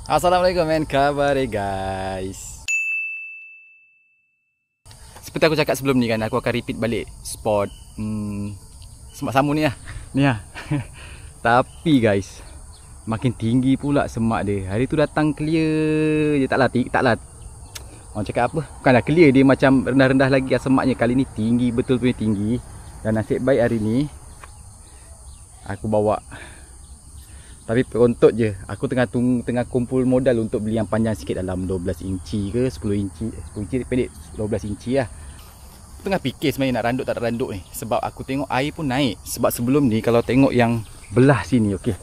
Assalamualaikum men, khabar guys. Seperti aku cakap sebelum ni kan, aku akan repeat balik spot semak samu ni lah. Ni lah. Tapi guys, makin tinggi pula semak dia. Hari tu datang clear je, taklah. Orang cakap apa? Bukanlah clear, dia macam rendah-rendah lagi lah semaknya. Kali ni tinggi, betul punya tinggi. Dan nasib baik hari ni aku bawa. Tapi perontot je. Aku tengah kumpul modal untuk beli yang panjang sikit, dalam 12 inci ke 10 inci. 10 inci pendek, 12 inci lah. Tengah fikir sebenarnya nak randuk tak nak randuk ni. Sebab aku tengok air pun naik. Sebab sebelum ni kalau tengok yang belah sini, okey,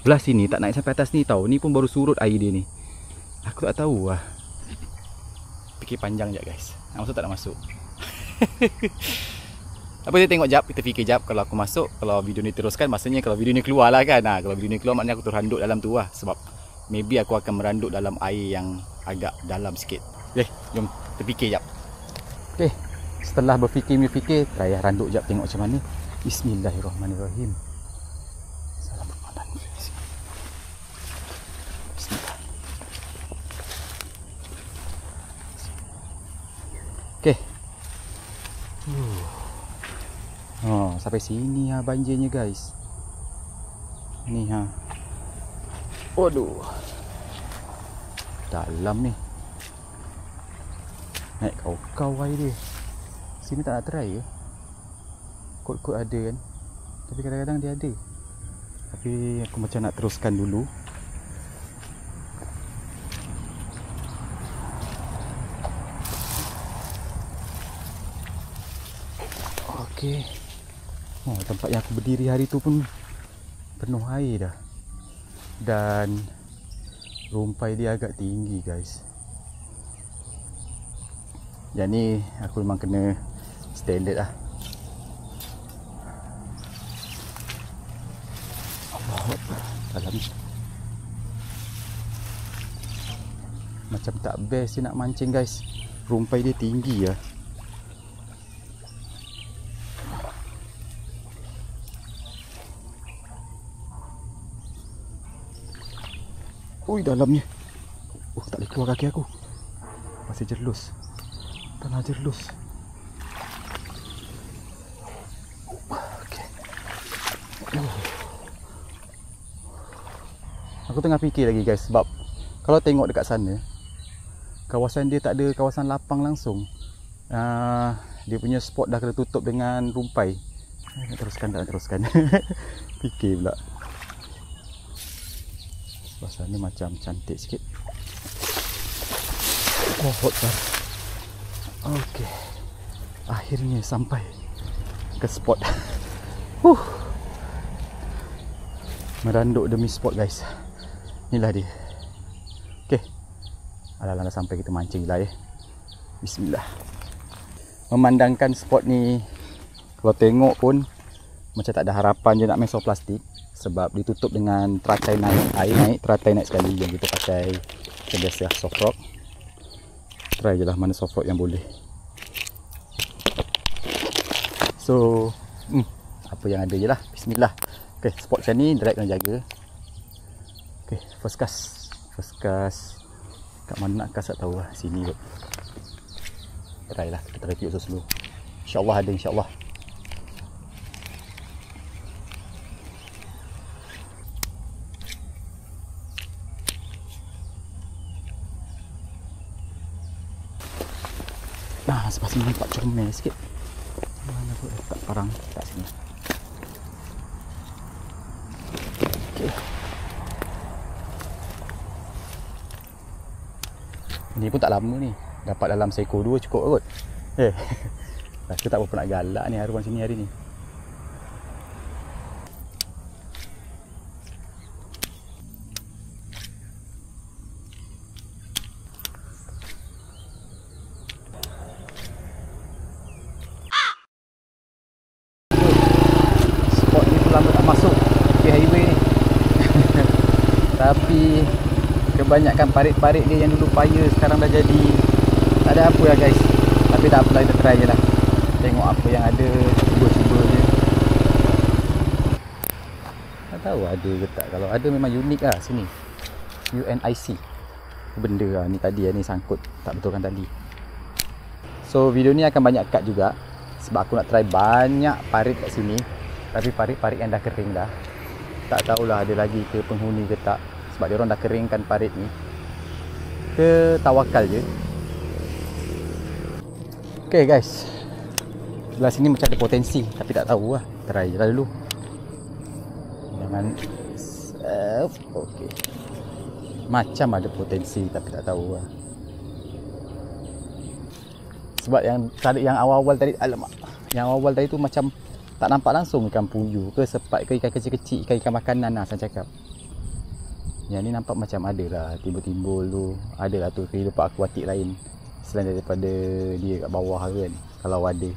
belah sini tak naik sampai atas ni tau. Ni pun baru surut air dia ni. Aku tak tahu lah. Fikir panjang je guys. Nak masuk tak nak masuk. Apa dia tengok jap, kita fikir jap. Kalau aku masuk, kalau video ni teruskan, maksudnya kalau video ni keluar lah kan. Kalau video ni keluar maknanya aku terhanduk dalam tu lah. Sebab maybe aku akan meranduk dalam air yang agak dalam sikit. Okay, jom kita fikir jap. Okay, setelah berfikir, try randuk jap tengok macam mana. Bismillahirrahmanirrahim. Salam Ramadan. Bismillah. Okay. Oh, sampai sini ha banjirnya guys. Ni ha. Waduh. Dalam ni. Naik kau-kau air dia. Sini tak nak try ke? Kot-kot ada kan. Tapi kadang-kadang dia ada. Tapi aku macam nak teruskan dulu. Okey. Oh, tempat yang aku berdiri hari tu pun penuh air dah. Dan rumpai dia agak tinggi guys. Yang ni aku memang kena standard lah. Allah, dalam macam tak best dia nak mancing guys. Rumpai dia tinggi lah. Ui, dalamnya. Tak boleh keluar kaki aku. Masih jerlus. Tanah jerlus. Okay. Aku tengah fikir lagi guys. Sebab kalau tengok dekat sana, kawasan dia tak ada kawasan lapang langsung. Dia punya spot dah kena tutup dengan rumpai. Tak teruskan. Fikir pula. Suasana macam cantik sikit. Oh, hot bar. Okey. Akhirnya sampai ke spot. Meranduk demi spot guys. Inilah dia. Okey. Alah sampai kita mancing lah ya. Bismillah. Memandangkan spot ni, kalau tengok pun macam tak ada harapan je nak main soft plastik. Sebab ditutup dengan teratai naik. Air naik, teratai naik sekali. Yang kita pakai macam biasa soft rock. Try je lah mana soft rock yang boleh. So apa yang ada je lah. Bismillah. Okay, spot macam ni direct kena jaga. Okay, first cast. Kat mana nak cast tak tahu lah. Sini kot. Try lah. Kita review slow. InsyaAllah ada, insyaAllah. Sebab sini nampak comel sikit. Mana aku letak parang? Tak sini. Okay. Ni pun tak lama ni. Dapat dalam seekor 2 cukup kot. Rasa tak berapa nak galak ni haruan sini hari ni. Tapi kebanyakan parit-parit dia yang dulu paya sekarang dah jadi tak ada apa lah guys. Tapi tak apalah, kita try je lah. Tengok apa yang ada, cuba-cuba je. Tak tahu ada ke tak. Kalau ada memang unik lah sini. UNIC. Benda lah ni tadi ni sangkut, tak betulkan tali. So video ni akan banyak cut juga sebab aku nak try banyak parit kat sini. Tapi parit-parit yang dah kering dah. Tak tahulah ada lagi ke penghuni ke tak, sebab dia orang dah keringkan parit ni. Ke tawakal je. Okay guys, sebelah sini macam ada potensi tapi tak tahu lah. Try je lah dulu. Jangan okay. Macam ada potensi tapi tak tahu lah. Sebab yang awal-awal tadi, alamak, yang awal tadi tu macam tak nampak langsung ikan puyuh ke sepat ke ikan kecil-kecil, ikan makanan lah saya cakap. Yang ni nampak macam ada lah timbul-timbul tu. Ada lah tu kehidupan akuatik lain selain daripada dia kat bawah kan, kalau ada.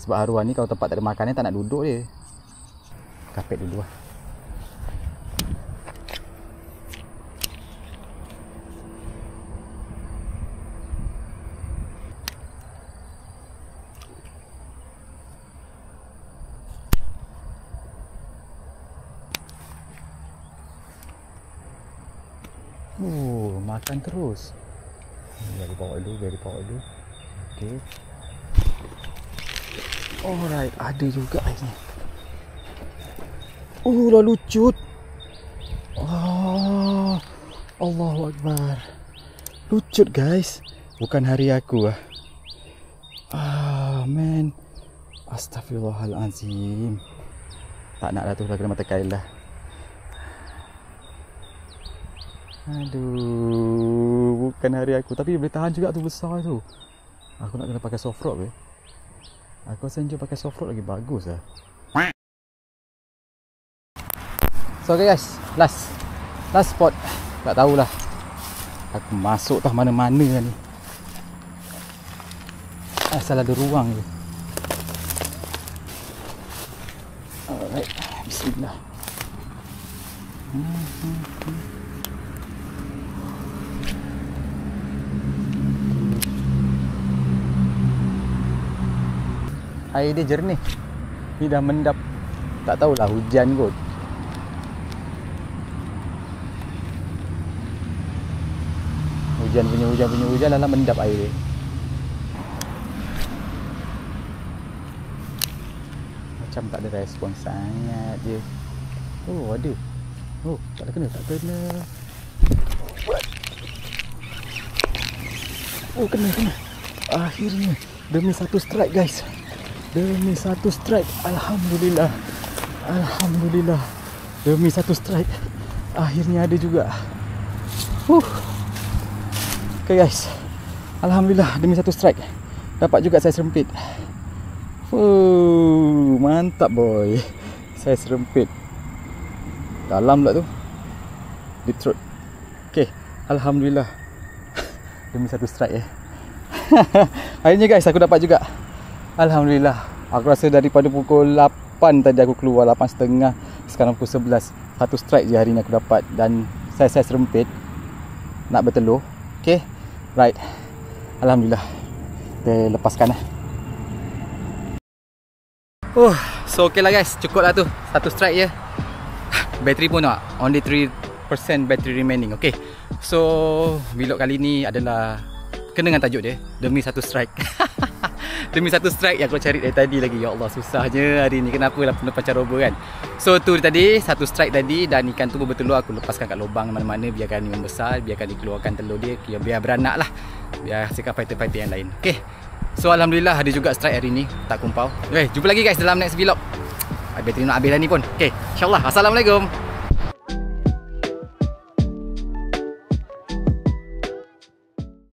Sebab haruan ni kalau tempat tak ada makanan tak nak duduk dia. Kapet dulu lah. Makan terus. Biar bawa dulu. Okey. Alright, ada juga airnya. Dah lucut. Allahu Akbar. Lucut guys. Bukan hari aku lah. Man. Astaghfirullahalazim. Tak nak lah tu, dah kena mata kail lah. Aduh, bukan hari aku. Tapi boleh tahan juga tu, besar tu. Aku nak kena pakai soft rod ke? Aku rasa pakai soft rod lagi bagus lah. So okay guys, last spot. Tak tahulah aku masuk tah mana-mana ni. Asal ada ruang je. Alright, bismillah. Air dia jernih. Ni dah mendap. Tak tahulah hujan kot. Hujan dalam mendap air dia. Macam tak ada respon sangat je. Oh ada. Oh tak kena. Oh kena. Akhirnya demi satu strike guys. Alhamdulillah. Demi satu strike akhirnya ada juga. Okay guys, alhamdulillah demi satu strike dapat juga saiz rempit. Mantap boy. Saiz rempit dalam pula tu, deep throat. Okay, alhamdulillah demi satu strike akhirnya guys aku dapat juga. Alhamdulillah. Aku rasa daripada pukul 8 tadi aku keluar, 8.30, sekarang pukul 11. Satu strike je hari ni aku dapat. Dan saiz rempit nak bertelur. Okay, right. Alhamdulillah. Kita lepaskan lah. So okay lah guys, cukup lah tu. Satu strike je. Bateri pun tak, only 3% battery remaining. Okay, so vlog kali ni adalah kena dengan tajuk dia, demi satu strike. Demi satu strike yang aku cari dari tadi lagi. Ya Allah, susahnya hari ni. Kenapa lah penuh pancaroba kan. So tu tadi, satu strike tadi. Dan ikan tu bertelur, aku lepaskan kat lubang mana-mana. Biarkan dia membesar, biarkan dikeluarkan telur dia, biar beranak lah. Biar hasilkan fighter-fighter yang lain. Okay, so alhamdulillah ada juga strike hari ni. Tak kumpau. Okay, jumpa lagi guys dalam next vlog. Bateri nak habis dah ni pun. Okay, InsyaAllah. Assalamualaikum.